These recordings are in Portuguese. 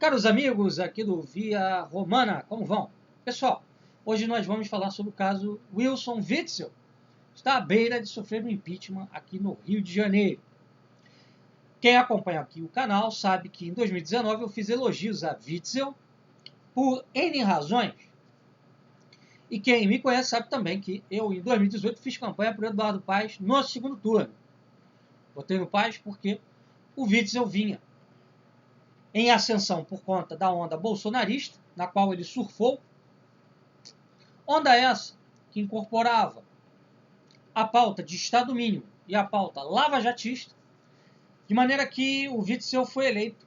Caros amigos aqui do Via Romana, como vão? Pessoal, hoje nós vamos falar sobre o caso Wilson Witzel. Está à beira de sofrer um impeachment aqui no Rio de Janeiro. Quem acompanha aqui o canal sabe que em 2019 eu fiz elogios a Witzel por N razões. E quem me conhece sabe também que eu, em 2018, fiz campanha por Eduardo Paes no segundo turno. Votei no Paes porque o Witzel vinha em ascensão por conta da onda bolsonarista, na qual ele surfou. Onda essa que incorporava a pauta de Estado mínimo e a pauta lava-jatista, de maneira que o Witzel foi eleito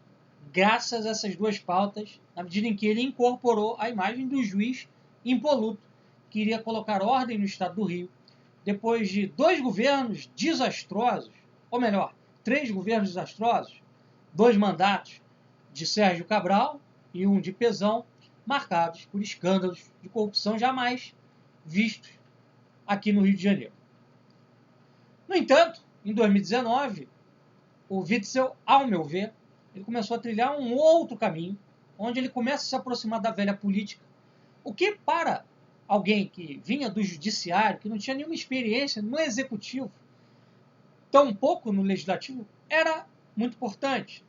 graças a essas duas pautas, na medida em que ele incorporou a imagem do juiz impoluto, que iria colocar ordem no Estado do Rio, depois de 2 governos desastrosos, ou melhor, 3 governos desastrosos, 2 mandatos de Sérgio Cabral e um de Pezão, marcados por escândalos de corrupção jamais vistos aqui no Rio de Janeiro. No entanto, em 2019, o Witzel, ao meu ver, ele começou a trilhar um outro caminho, onde ele começa a se aproximar da velha política, o que para alguém que vinha do judiciário, que não tinha nenhuma experiência no executivo, tampouco no legislativo, era muito importante.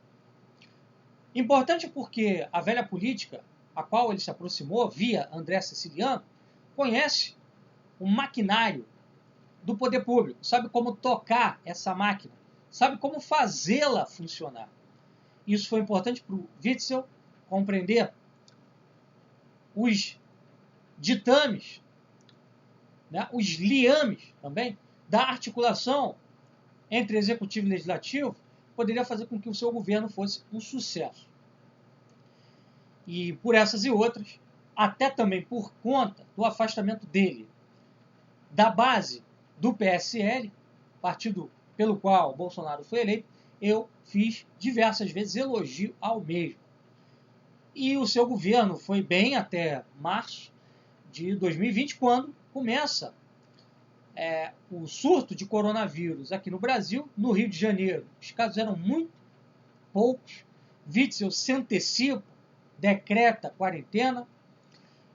Importante porque a velha política, a qual ele se aproximou via André Siciliano, conhece o maquinário do poder público, sabe como tocar essa máquina, sabe como fazê-la funcionar. Isso foi importante para o Witzel compreender os ditames, né, os liames também, da articulação entre executivo e legislativo, poderia fazer com que o seu governo fosse um sucesso. E por essas e outras, até também por conta do afastamento dele da base do PSL, partido pelo qual Bolsonaro foi eleito, eu fiz diversas vezes elogio ao mesmo. E o seu governo foi bem até março de 2020, quando começa o surto de coronavírus aqui no Brasil. No Rio de Janeiro, os casos eram muito poucos. Witzel se antecipa, decreta quarentena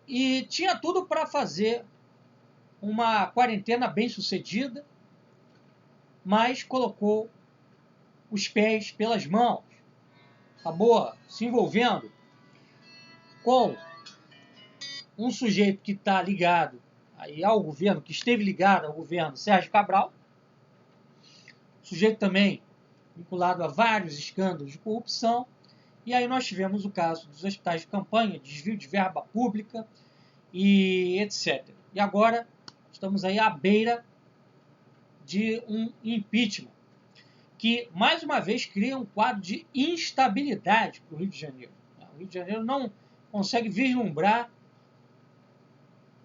e tinha tudo para fazer uma quarentena bem sucedida, mas colocou os pés pelas mãos, acabou se envolvendo com um sujeito que está ligado aí ao governo, que esteve ligado ao governo Sérgio Cabral, sujeito também vinculado a vários escândalos de corrupção. E aí nós tivemos o caso dos hospitais de campanha, desvio de verba pública e etc. E agora estamos aí à beira de um impeachment, que mais uma vez cria um quadro de instabilidade para o Rio de Janeiro. O Rio de Janeiro não consegue vislumbrar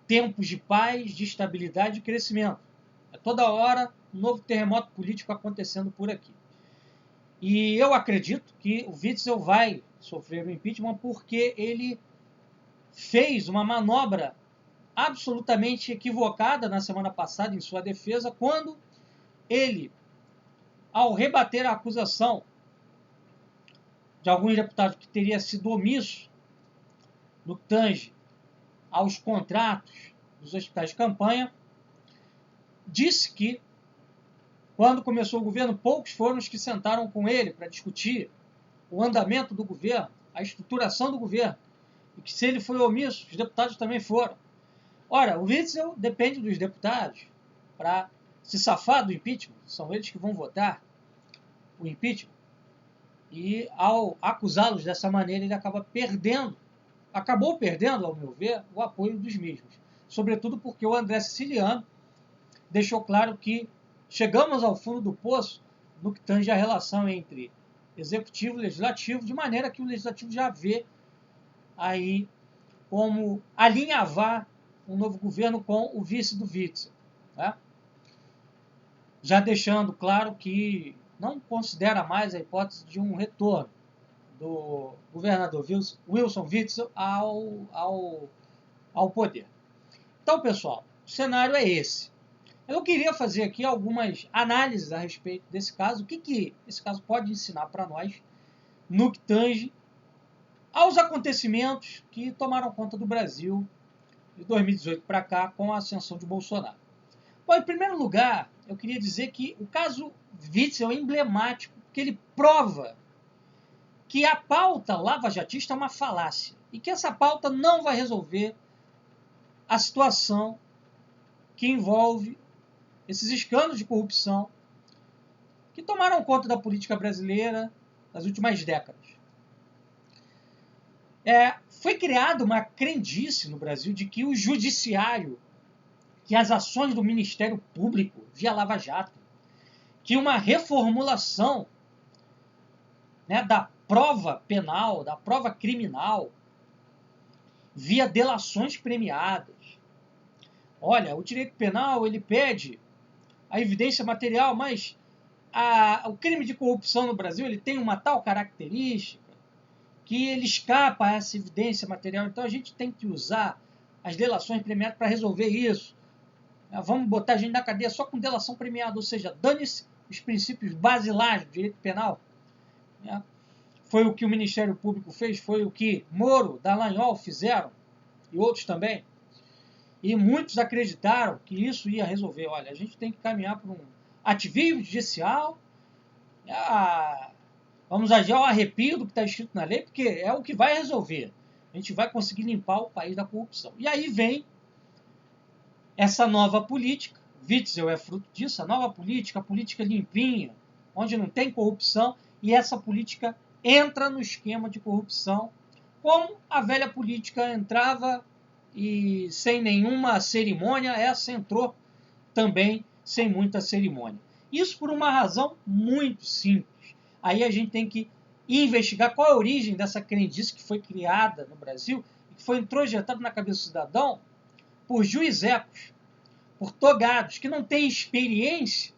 tempos de paz, de estabilidade e crescimento. É toda hora um novo terremoto político acontecendo por aqui. E eu acredito que o Witzel vai sofrer o impeachment porque ele fez uma manobra absolutamente equivocada na semana passada em sua defesa, quando ele, ao rebater a acusação de alguns deputados que teria sido omisso no que tange aos contratos dos hospitais de campanha, disse que, quando começou o governo, poucos foram os que sentaram com ele para discutir o andamento do governo, a estruturação do governo, e que se ele foi omisso, os deputados também foram. Ora, o Witzel depende dos deputados para se safar do impeachment, são eles que vão votar o impeachment, e ao acusá-los dessa maneira, ele acabou perdendo, ao meu ver, o apoio dos mesmos, sobretudo porque o André Siciliano deixou claro que chegamos ao fundo do poço no que tange a relação entre executivo e legislativo, de maneira que o legislativo já vê aí como alinhavar um novo governo com o vice do Witzel, né? Já deixando claro que não considera mais a hipótese de um retorno do governador Wilson Witzel ao poder. Então, pessoal, o cenário é esse. Eu queria fazer aqui algumas análises a respeito desse caso, o que esse caso pode ensinar para nós no que tange aos acontecimentos que tomaram conta do Brasil de 2018 para cá com a ascensão de Bolsonaro. Bom, em primeiro lugar, eu queria dizer que o caso Witzel é emblemático, porque ele prova que a pauta lava-jatista é uma falácia e que essa pauta não vai resolver a situação que envolve esses escândalos de corrupção que tomaram conta da política brasileira nas últimas décadas. Foi criada uma crendice no Brasil de que o judiciário, que as ações do Ministério Público via Lava Jato, que uma reformulação, né, da prova penal, da prova criminal, via delações premiadas. Olha, o direito penal ele pede a evidência material, mas o crime de corrupção no Brasil ele tem uma tal característica que ele escapa a essa evidência material. Então a gente tem que usar as delações premiadas para resolver isso. Vamos botar a gente na cadeia só com delação premiada, ou seja, dane-se os princípios basilares do direito penal. Foi o que o Ministério Público fez, foi o que Moro, Dallagnol fizeram, e outros também. E muitos acreditaram que isso ia resolver. Olha, a gente tem que caminhar para um ativismo judicial, vamos agir ao arrepio do que está escrito na lei, porque é o que vai resolver. A gente vai conseguir limpar o país da corrupção. E aí vem essa nova política, Witzel é fruto disso, a nova política, a política limpinha, onde não tem corrupção, e essa política entra no esquema de corrupção, como a velha política entrava e sem nenhuma cerimônia, essa entrou também sem muita cerimônia. Isso por uma razão muito simples. Aí a gente tem que investigar qual é a origem dessa crendice que foi criada no Brasil e que foi introjetada na cabeça do cidadão por juizecos, por togados, que não têm experiência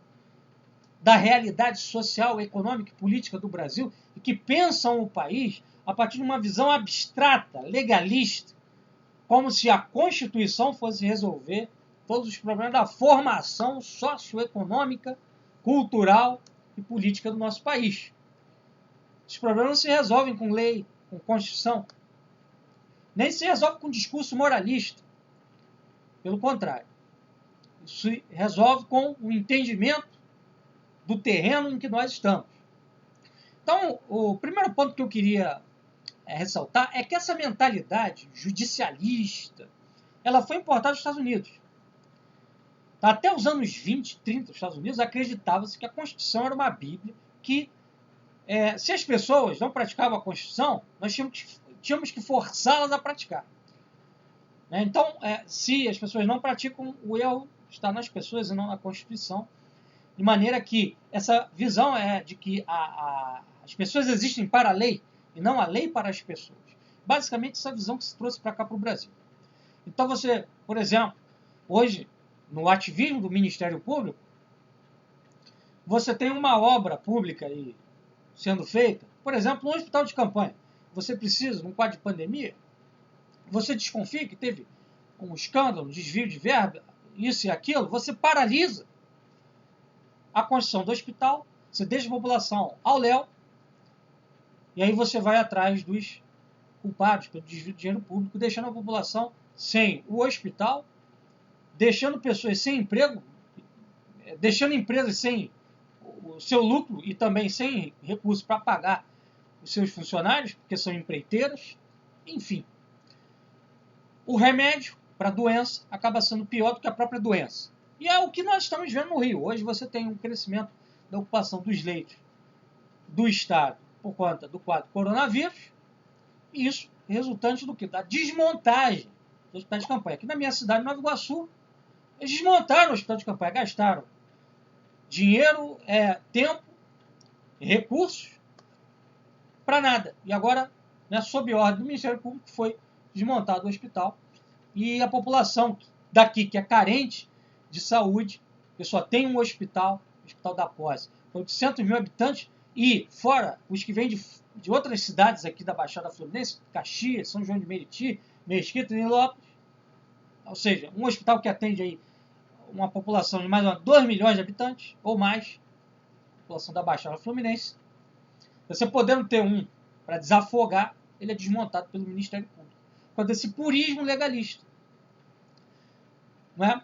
da realidade social, econômica e política do Brasil e que pensam o país a partir de uma visão abstrata, legalista, como se a Constituição fosse resolver todos os problemas da formação socioeconômica, cultural e política do nosso país. Os problemas não se resolvem com lei, com Constituição, nem se resolve com discurso moralista. Pelo contrário, isso se resolve com o entendimento do terreno em que nós estamos. Então, o primeiro ponto que eu queria ressaltar é que essa mentalidade judicialista, ela foi importada dos Estados Unidos. Até os anos 20, 30, nos Estados Unidos, acreditava-se que a Constituição era uma Bíblia, que se as pessoas não praticavam a Constituição, nós tínhamos que forçá-las a praticar. Então, se as pessoas não praticam, o erro está nas pessoas e não na Constituição, de maneira que essa visão é de que as pessoas existem para a lei e não a lei para as pessoas. Basicamente, essa visão que se trouxe para cá para o Brasil. Então, você, por exemplo, hoje, no ativismo do Ministério Público, você tem uma obra pública aí sendo feita, por exemplo, um hospital de campanha. Você precisa, num quadro de pandemia, você desconfia que teve um escândalo, um desvio de verba, isso e aquilo, você paralisa a construção do hospital, você deixa a população ao léu, e aí você vai atrás dos culpados pelo desvio de dinheiro público, deixando a população sem o hospital, deixando pessoas sem emprego, deixando empresas sem o seu lucro e também sem recursos para pagar os seus funcionários, porque são empreiteiras, enfim. O remédio para a doença acaba sendo pior do que a própria doença. E é o que nós estamos vendo no Rio. Hoje você tem um crescimento da ocupação dos leitos do Estado por conta do quadro coronavírus, e isso resultante do quê? Da desmontagem do hospital de campanha. Aqui na minha cidade, Nova Iguaçu, eles desmontaram o hospital de campanha, gastaram dinheiro, tempo, recursos para nada. E agora, sob ordem do Ministério Público, foi desmontado o hospital e a população daqui, que é carente de saúde, que só tem um hospital, o Hospital da Posse, 800 mil habitantes, e fora os que vêm de outras cidades aqui da Baixada Fluminense, Caxias, São João de Meriti, Mesquita e Nilópolis, ou seja, um hospital que atende aí uma população de mais de 2 milhões de habitantes, ou mais, população da Baixada Fluminense. Você podendo ter um para desafogar ele é desmontado pelo Ministério Público, por causa desse purismo legalista. Não é?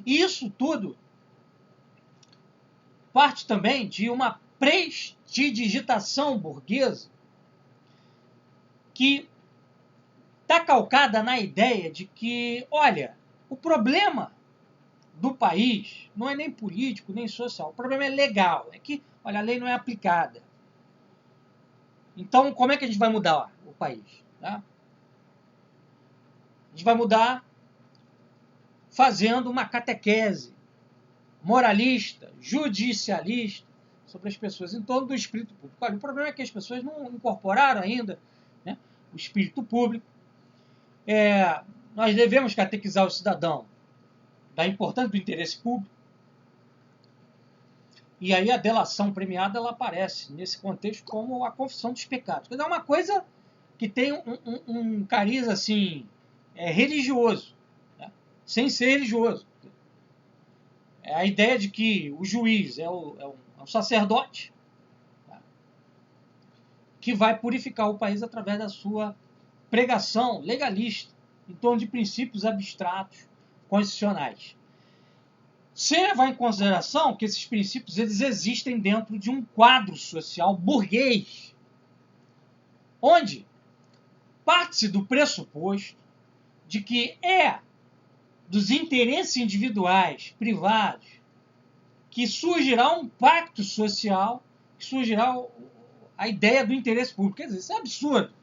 E isso tudo parte também de uma prestidigitação burguesa que está calcada na ideia de que, olha, o problema do país não é nem político, nem social. O problema é legal. É que, olha, a lei não é aplicada. Então, como é que a gente vai mudar o país? Tá? A gente vai mudar fazendo uma catequese moralista, judicialista sobre as pessoas em torno do espírito público. Olha, o problema é que as pessoas não incorporaram ainda, né, o espírito público. Nós devemos catequizar o cidadão da importância do interesse público. E aí a delação premiada ela aparece nesse contexto como a confissão dos pecados. Quer dizer, é uma coisa que tem um cariz assim, religioso, né? Sem ser religioso. É a ideia de que o juiz é um sacerdote, tá? Que vai purificar o país através da sua pregação legalista em torno de princípios abstratos constitucionais. Sem levar em consideração que esses princípios eles existem dentro de um quadro social burguês, onde parte-se do pressuposto de que é dos interesses individuais, privados, que surgirá um pacto social, que surgirá a ideia do interesse público. Quer dizer, isso é absurdo.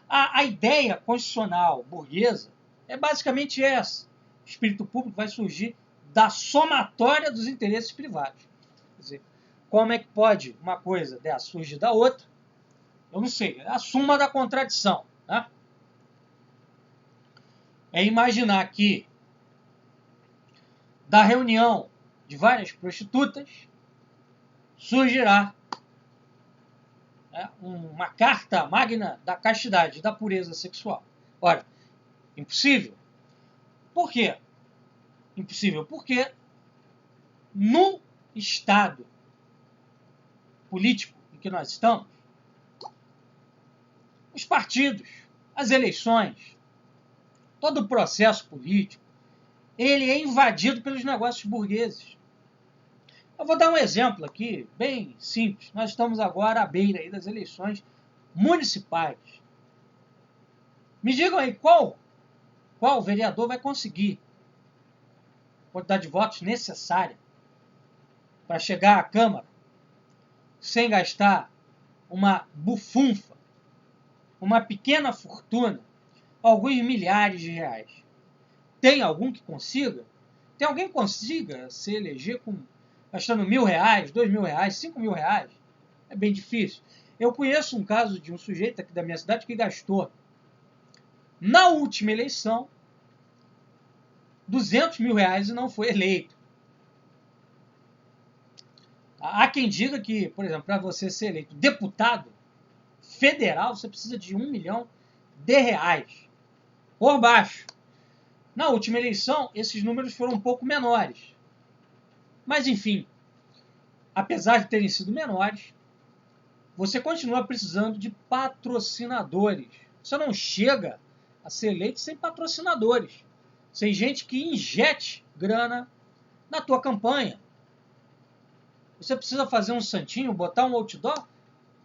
A ideia constitucional burguesa é basicamente essa. O espírito público vai surgir da somatória dos interesses privados. Quer dizer, como é que pode uma coisa dessa surgir da outra? Eu não sei. É a suma da contradição. Né? É imaginar que da reunião de várias prostitutas surgirá, né, uma carta magna da castidade, da pureza sexual. Ora, impossível. Por quê? Impossível porque no estado político em que nós estamos, os partidos, as eleições, todo o processo político, ele é invadido pelos negócios burgueses. Eu vou dar um exemplo aqui, bem simples. Nós estamos agora à beira aí das eleições municipais. Me digam aí qual vereador vai conseguir a quantidade de votos necessária para chegar à Câmara sem gastar uma bufunfa, uma pequena fortuna, alguns milhares de reais. Tem algum que consiga? Tem alguém que consiga se eleger gastando R$1.000, R$2.000, R$5.000? É bem difícil. Eu conheço um caso de um sujeito aqui da minha cidade que gastou, na última eleição, R$200.000 e não foi eleito. Há quem diga que, por exemplo, para você ser eleito deputado federal, você precisa de R$1 milhão por baixo. Na última eleição, esses números foram um pouco menores. Mas, enfim, apesar de terem sido menores, você continua precisando de patrocinadores. Você não chega a ser eleito sem patrocinadores, sem gente que injete grana na tua campanha. Você precisa fazer um santinho, botar um outdoor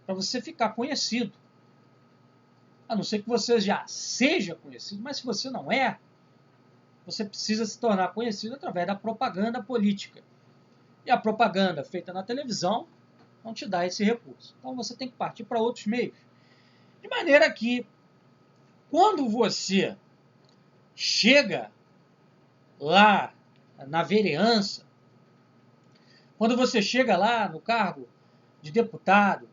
para você ficar conhecido. A não ser que você já seja conhecido, mas se você não é, você precisa se tornar conhecido através da propaganda política. E a propaganda feita na televisão não te dá esse recurso. Então você tem que partir para outros meios. De maneira que, quando você chega lá na vereança, quando você chega lá no cargo de deputado,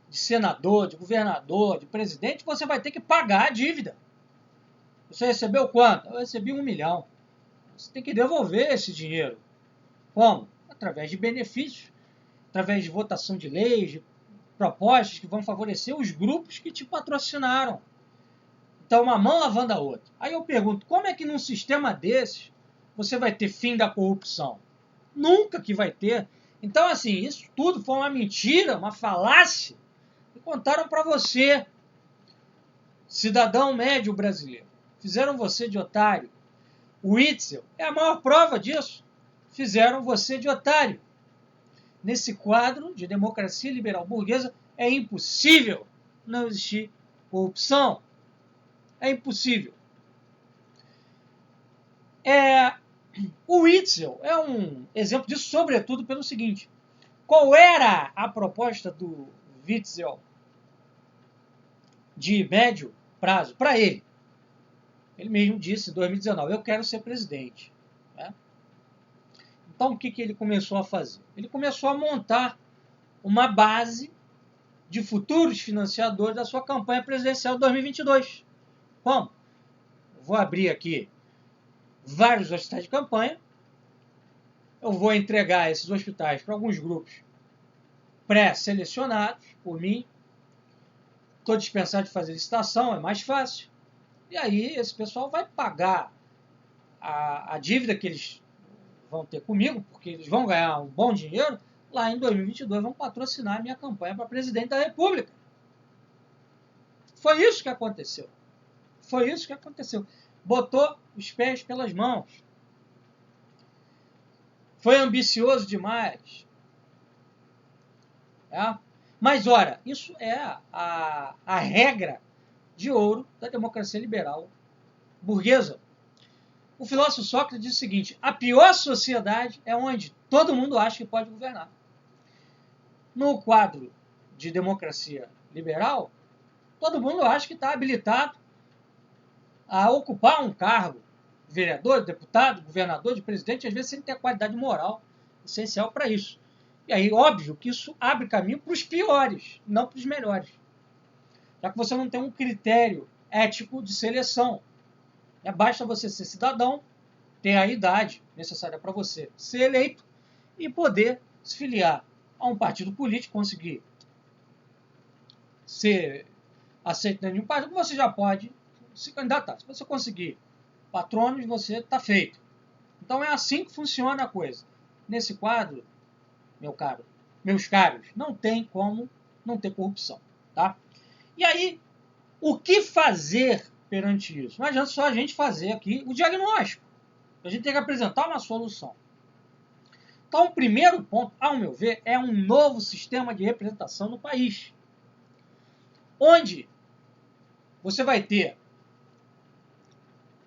de senador, de governador, de presidente, você vai ter que pagar a dívida. Você recebeu quanto? Eu recebi R$1 milhão. Você tem que devolver esse dinheiro. Como? Através de benefícios, através de votação de leis, de propostas que vão favorecer os grupos que te patrocinaram. Então, uma mão lavando a outra. Aí eu pergunto, como é que num sistema desses você vai ter fim da corrupção? Nunca que vai ter. Então, assim, isso tudo foi uma mentira, uma falácia que contaram para você. cidadão médio brasileiro. Fizeram você de otário. O Witzel é a maior prova disso. Fizeram você de otário. Nesse quadro de democracia liberal burguesa, é impossível não existir corrupção. É impossível. O Witzel é um exemplo disso, sobretudo pelo seguinte. Qual era a proposta do Witzel de médio prazo para ele? Ele mesmo disse em 2019, eu quero ser presidente. Né? Então, o que ele começou a fazer? Ele começou a montar uma base de futuros financiadores da sua campanha presidencial de 2022. Como? Vou abrir aqui vários hospitais de campanha. Eu vou entregar esses hospitais para alguns grupos pré-selecionados por mim. Estou dispensado de fazer licitação, é mais fácil. E aí esse pessoal vai pagar a dívida que eles vão ter comigo, porque eles vão ganhar um bom dinheiro, lá em 2022 vão patrocinar a minha campanha para presidente da República. Foi isso que aconteceu. Foi isso que aconteceu. Botou os pés pelas mãos. Foi ambicioso demais. Mas, ora, isso é a regra de ouro da democracia liberal burguesa. O filósofo Sócrates diz o seguinte, a pior sociedade é onde todo mundo acha que pode governar. No quadro de democracia liberal, todo mundo acha que está habilitado a ocupar um cargo, vereador, deputado, governador, de presidente, às vezes sem ter a qualidade moral essencial para isso. E aí, óbvio que isso abre caminho para os piores, não para os melhores. Já que você não tem um critério ético de seleção. Basta você ser cidadão, ter a idade necessária para você ser eleito e poder se filiar a um partido político, conseguir ser aceito em nenhum partido, você já pode se candidatar. Se você conseguir patronos, você está feito. Então é assim que funciona a coisa. Nesse quadro, meus caros, não tem como não ter corrupção. Tá? E aí, o que fazer perante isso? Não adianta só a gente fazer aqui o diagnóstico. A gente tem que apresentar uma solução. Então, o primeiro ponto, ao meu ver, é um novo sistema de representação no país. Onde você vai ter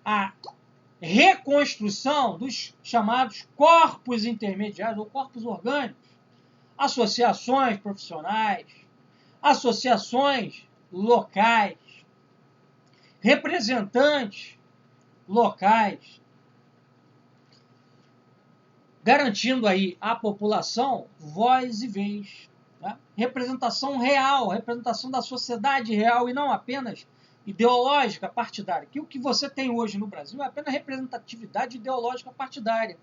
a reconstrução dos chamados corpos intermediários ou corpos orgânicos, associações profissionais, associações locais, representantes locais, garantindo aí à população voz e vez. Né? Representação real, representação da sociedade real e não apenas ideológica partidária. Que o que você tem hoje no Brasil é apenas representatividade ideológica partidária.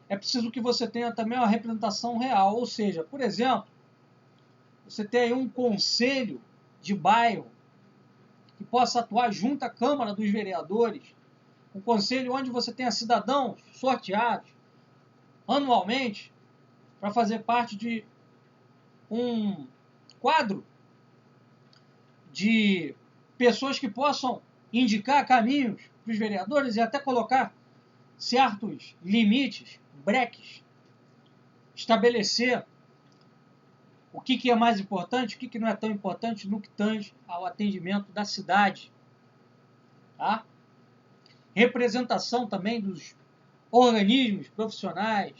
É preciso que você tenha também uma representação real, ou seja, por exemplo, você tem aí um conselho de bairro que possa atuar junto à Câmara dos Vereadores, um conselho onde você tenha cidadãos sorteados anualmente para fazer parte de um quadro de pessoas que possam indicar caminhos para os vereadores e até colocar certos limites, breques, estabelecer o que é mais importante, o que não é tão importante no que tange ao atendimento da cidade. Tá? Representação também dos organismos profissionais,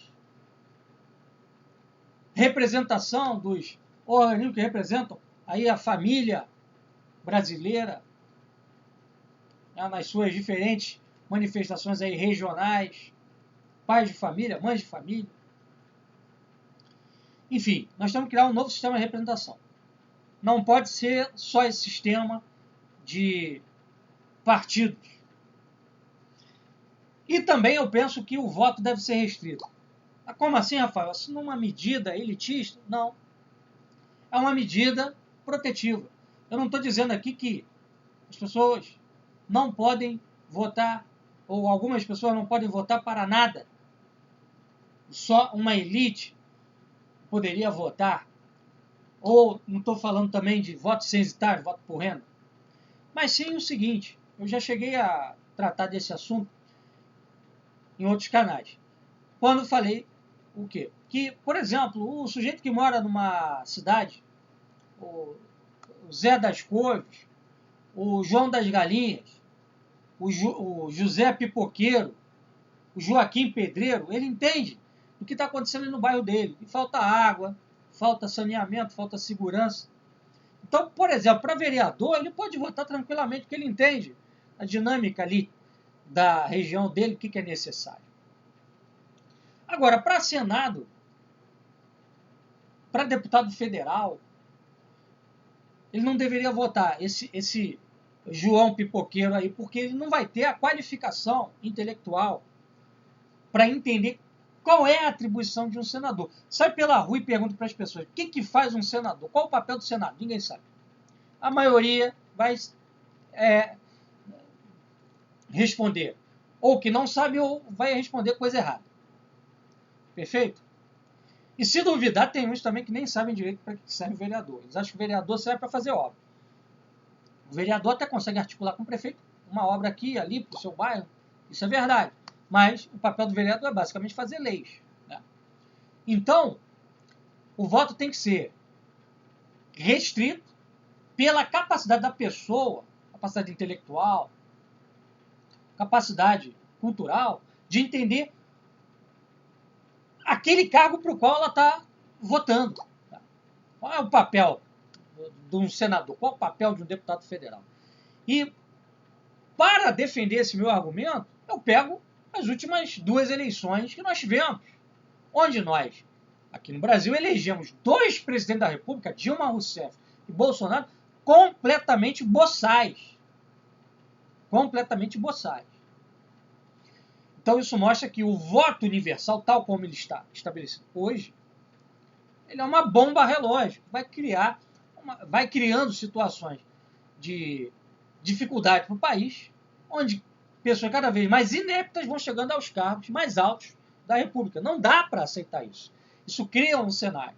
representação dos organismos que representam aí a família brasileira, né, nas suas diferentes manifestações aí regionais, pais de família, mães de família. Enfim, nós temos que criar um novo sistema de representação. Não pode ser só esse sistema de partidos. E também eu penso que o voto deve ser restrito. Mas como assim, Rafael? Isso não é uma medida elitista? Não. É uma medida protetiva. Eu não estou dizendo aqui que as pessoas não podem votar, ou algumas pessoas não podem votar para nada. Só uma elite poderia votar. ou não estou falando também de voto censitário, voto por renda, mas sim o seguinte, eu já cheguei a tratar desse assunto em outros canais. Quando falei o quê? Que, por exemplo, o sujeito que mora numa cidade, o Zé das Couves, o João das Galinhas, o José Pipoqueiro, o Joaquim Pedreiro, ele entende o que está acontecendo no bairro dele. E falta água, falta saneamento, falta segurança. Então, por exemplo, para vereador, ele pode votar tranquilamente, porque ele entende a dinâmica ali da região dele, o que é necessário. Agora, para Senado, para deputado federal, ele não deveria votar esse João Pipoqueiro aí, porque ele não vai ter a qualificação intelectual para entender qual é a atribuição de um senador. Sai pela rua e pergunta para as pessoas, o que faz um senador? Qual o papel do Senado? Ninguém sabe. A maioria vai responder ou que não sabe ou vai responder coisa errada. Perfeito? E se duvidar, tem uns também que nem sabem direito para que serve o vereador. Eles acham que o vereador serve para fazer obra. O vereador até consegue articular com o prefeito uma obra aqui, ali, para o seu bairro. Isso é verdade. Mas o papel do vereador é basicamente fazer leis. Né? Então, o voto tem que ser restrito pela capacidade da pessoa, capacidade intelectual, capacidade cultural, de entender aquele cargo para o qual ela está votando. Tá? Qual é o papel de um senador? Qual é o papel de um deputado federal? E para defender esse meu argumento, eu pego as últimas 2 eleições que nós tivemos, onde nós, aqui no Brasil, elegemos 2 presidentes da República, Dilma Rousseff e Bolsonaro, completamente boçais. Completamente boçais. Então isso mostra que o voto universal, tal como ele está estabelecido hoje, ele é uma bomba relógio, vai criando situações de dificuldade para o país, onde pessoas cada vez mais ineptas vão chegando aos cargos mais altos da República. Não dá para aceitar isso. Isso cria um cenário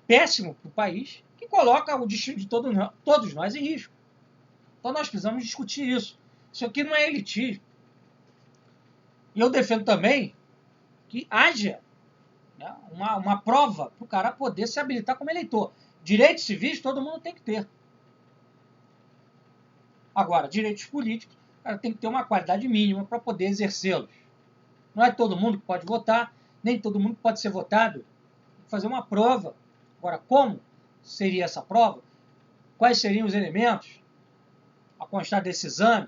péssimo para o país, que coloca o destino de todos nós em risco. Então nós precisamos discutir isso. Isso aqui não é elitismo. E eu defendo também que haja, né, uma prova para o cara poder se habilitar como eleitor. Direitos civis todo mundo tem que ter. Agora, direitos políticos, o cara tem que ter uma qualidade mínima para poder exercê-los. Não é todo mundo que pode votar, nem todo mundo pode ser votado. Tem que fazer uma prova. Agora, como seria essa prova? Quais seriam os elementos a constar desse exame?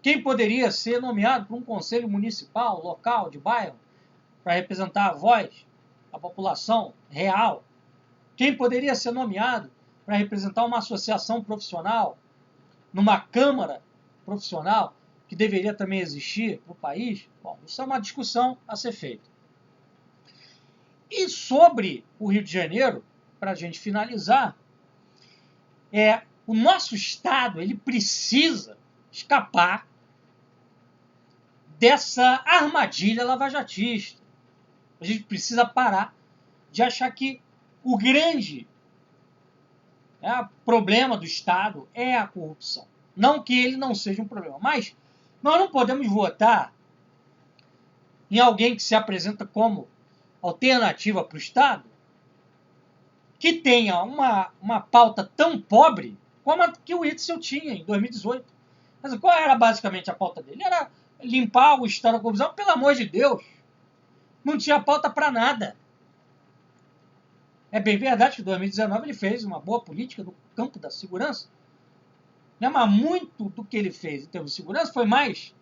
Quem poderia ser nomeado para um conselho municipal, local, de bairro, para representar a voz da população real? Quem poderia ser nomeado para representar uma associação profissional, numa câmara profissional, que deveria também existir no país? Bom, isso é uma discussão a ser feita. E sobre o Rio de Janeiro, para a gente finalizar, o nosso Estado ele precisa escapar dessa armadilha lavajatista. A gente precisa parar de achar que o grande problema do Estado é a corrupção. Não que ele não seja um problema, mas nós não podemos votar em alguém que se apresenta como alternativa para o Estado, que tenha uma pauta tão pobre como a que o Witzel tinha em 2018. Mas qual era basicamente a pauta dele? Era limpar o Estado da corrupção, pelo amor de Deus. Não tinha pauta para nada. É bem verdade que em 2019 ele fez uma boa política no campo da segurança, né? Mas muito do que ele fez em termos de segurança foi mais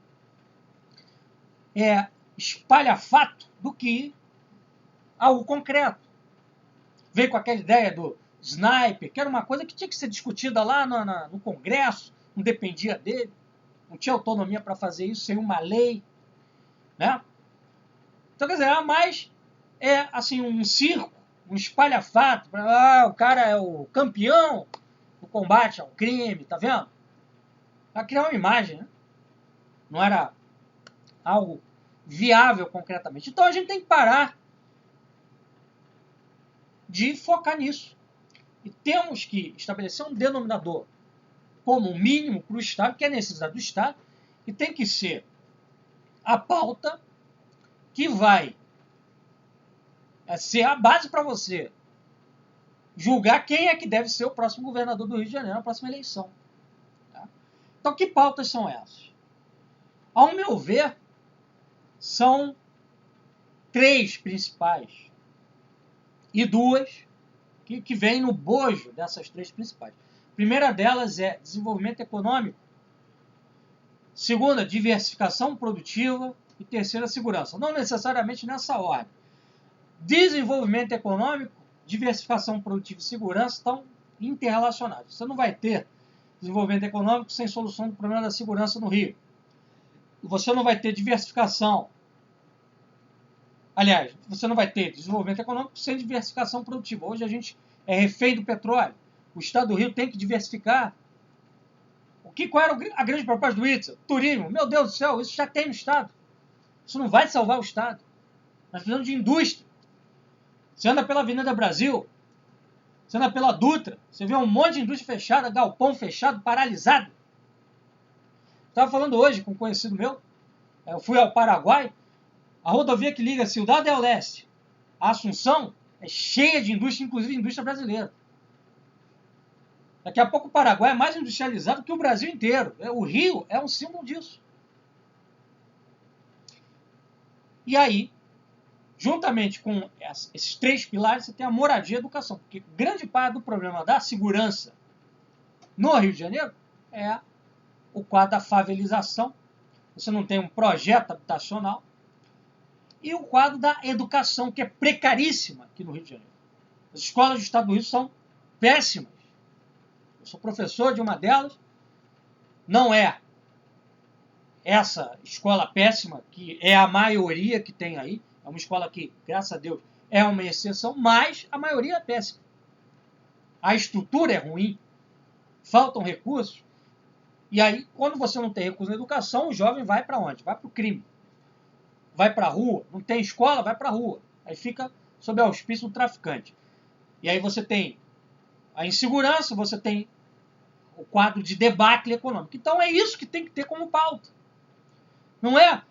espalhafato do que algo concreto. Veio com aquela ideia do sniper, que era uma coisa que tinha que ser discutida lá no Congresso, não dependia dele, não tinha autonomia para fazer isso sem uma lei, né? Então, quer dizer, era mais assim, um circo, um espalhafato, o cara é o campeão do combate ao crime, tá vendo? Para criar uma imagem, né? Não era algo viável concretamente. Então a gente tem que parar de focar nisso. E temos que estabelecer um denominador comum mínimo para o Estado, que é a necessidade do Estado, e tem que ser a pauta que vai ser a base para você julgar quem é que deve ser o próximo governador do Rio de Janeiro na próxima eleição. Tá? Então, que pautas são essas? Ao meu ver, são 3 principais e 2 que vêm no bojo dessas 3 principais. A primeira delas é desenvolvimento econômico, segunda, diversificação produtiva e terceira, segurança. Não necessariamente nessa ordem. Desenvolvimento econômico, diversificação produtiva e segurança estão interrelacionados. Você não vai ter desenvolvimento econômico sem solução do problema da segurança no Rio. Você não vai ter diversificação. Aliás, você não vai ter desenvolvimento econômico sem diversificação produtiva. Hoje a gente é refém do petróleo. O Estado do Rio tem que diversificar. Qual era a grande proposta do Witzel? Turismo. Meu Deus do céu, isso já tem no Estado. Isso não vai salvar o Estado. Nós precisamos de indústria. Você anda pela Avenida Brasil, você anda pela Dutra, você vê um monte de indústria fechada, galpão fechado, paralisado. Estava falando hoje com um conhecido meu, eu fui ao Paraguai, a rodovia que liga Ciudad del Este a Assunção é cheia de indústria, inclusive indústria brasileira. Daqui a pouco o Paraguai é mais industrializado que o Brasil inteiro. O Rio é um símbolo disso. E aí, juntamente com esses 3 pilares, você tem a moradia e a educação. Porque grande parte do problema da segurança no Rio de Janeiro é o quadro da favelização. Você não tem um projeto habitacional. E o quadro da educação, que é precaríssima aqui no Rio de Janeiro. As escolas do Estado do Rio são péssimas. Eu sou professor de uma delas. Não é essa escola péssima, que é a maioria que tem aí. É uma escola que, graças a Deus, é uma exceção, mas a maioria é péssima. A estrutura é ruim, faltam recursos. E aí, quando você não tem recurso na educação, o jovem vai para onde? Vai para o crime. Vai para a rua. Não tem escola, vai para a rua. Aí fica sob auspício do traficante. E aí você tem a insegurança, você tem o quadro de debacle econômico. Então é isso que tem que ter como pauta. Não é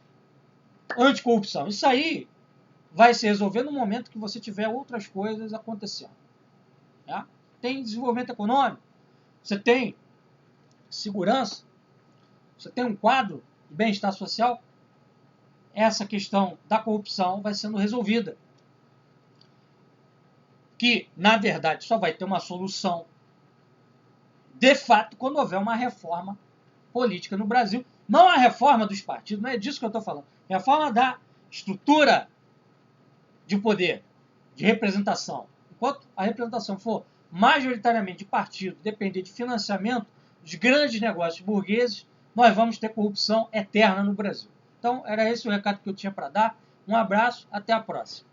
anticorrupção. Isso aí vai se resolver no momento que você tiver outras coisas acontecendo. Tá? Tem desenvolvimento econômico, você tem segurança, você tem um quadro de bem-estar social, essa questão da corrupção vai sendo resolvida. Que, na verdade, só vai ter uma solução, de fato, quando houver uma reforma política no Brasil. Não a reforma dos partidos, não é disso que eu estou falando. Reforma da estrutura de poder, de representação. Enquanto a representação for majoritariamente de partido, depender de financiamento dos grandes negócios burgueses, nós vamos ter corrupção eterna no Brasil. Então, era esse o recado que eu tinha para dar. Um abraço, até a próxima.